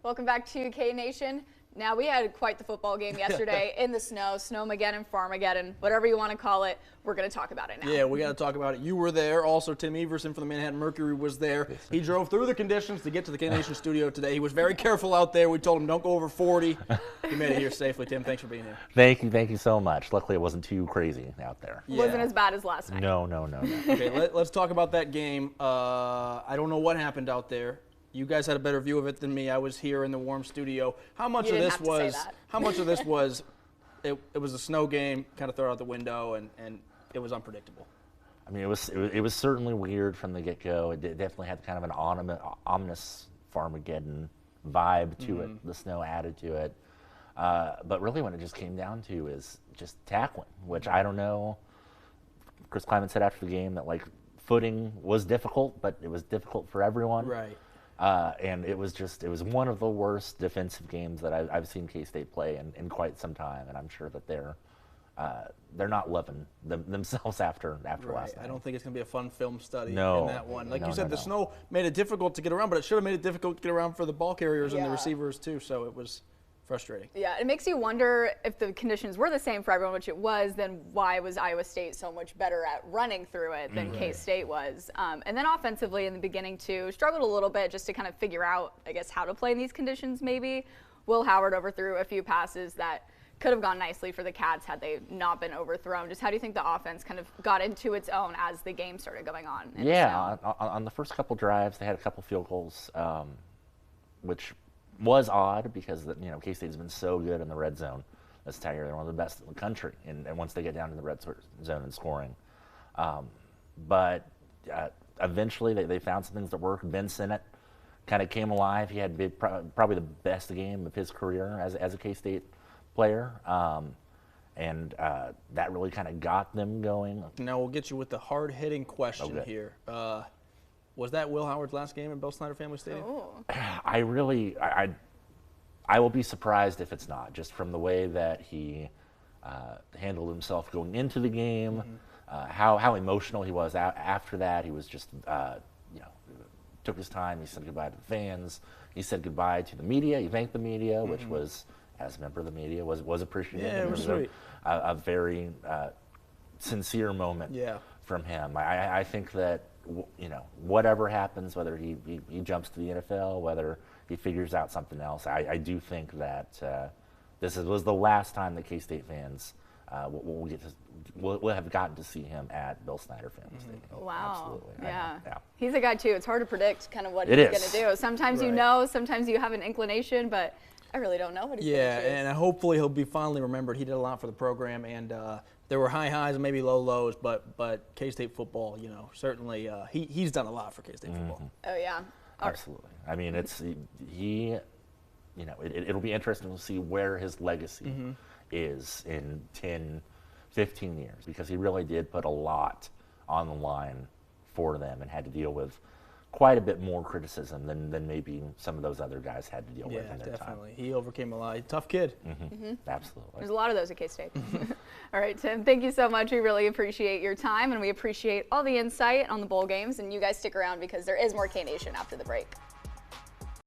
Welcome back to K-Nation. Now, we had quite the football game yesterday in the snow, Snowmageddon, Farmageddon, whatever you want to call it. We're going to talk about it now. Yeah, we got to talk about it. You were there. Also, Tim Everson from the Manhattan Mercury was there. He drove through the conditions to get to the K-Nation studio today. He was very careful out there. We told him don't go over 40. He made it here safely. Tim, thanks for being here. Thank you so much. Luckily, it wasn't too crazy out there. Yeah. Wasn't as bad as last night. No. Okay, let's talk about that game. I don't know what happened out there. You guys had a better view of it than me. I was here in the warm studio. How much of this was? How much of this was? It was a snow game, kind of throw it out the window, and it was unpredictable. I mean, it was certainly weird from the get-go. It definitely had kind of an ominous Farmageddon vibe to it. The snow added to it, but really, when it just came down to is just tackling, which I don't know. Chris Kleiman said after the game that footing was difficult, but it was difficult for everyone. Right. And it was one of the worst defensive games that I've seen K-State play in quite some time, and I'm sure that they're not loving themselves after last night. I don't think it's going to be a fun film study in No. that one. Like you said, the snow made it difficult to get around, but it should have made it difficult to get around for the ball carriers and the receivers too, so it was frustrating. Yeah, it makes you wonder if the conditions were the same for everyone, which it was, then why was Iowa State so much better at running through it than K-State was? And then offensively in the beginning too, struggled a little bit just to kind of figure out, I guess, how to play in these conditions maybe. Will Howard overthrew a few passes that could have gone nicely for the Cats had they not been overthrown. Just how do you think the offense kind of got into its own as the game started going on? Yeah, on the first couple drives, they had a couple field goals, which was odd because K-State has been so good in the red zone this entire year. They're one of the best in the country, and once they get down to the red zone and scoring. But eventually they found some things that worked. Ben Sinnott kind of came alive. He had probably the best game of his career as a K-State player, and that really kind of got them going. Now we'll get you with the hard-hitting question here. Was that Will Howard's last game at Bell Snyder Family Stadium? Oh. I will be surprised if it's not, just from the way that he handled himself going into the game, how emotional he was after that. He was just, took his time. He said goodbye to the fans. He said goodbye to the media. He thanked the media, which was, as a member of the media, was appreciated. Yeah, it was sweet. A very sincere moment from him. I think that, whatever happens, whether he jumps to the NFL, whether he figures out something else, I do think that this was the last time that K-State fans will have gotten to see him at Bill Snyder Family Stadium. Wow. Absolutely. Yeah. Yeah. He's a guy, too. It's hard to predict kind of what he's going to do. Sometimes you know, sometimes you have an inclination, but I really don't know what he's going to do. Yeah, and hopefully he'll be fondly remembered. He did a lot for the program, and there were high highs and maybe low lows, but K-State football, certainly he's done a lot for K-State football. Oh, yeah. Absolutely. I mean, it'll be interesting to see where his legacy is in 10, 15 years, because he really did put a lot on the line for them and had to deal with quite a bit more criticism than maybe some of those other guys had to deal with in their definitely. time. He overcame a lot. Tough kid. Absolutely. There's a lot of those at K-State. All right, Tim, thank you so much. We really appreciate your time, and we appreciate all the insight on the bowl games. And you guys stick around because there is more K-Nation after the break.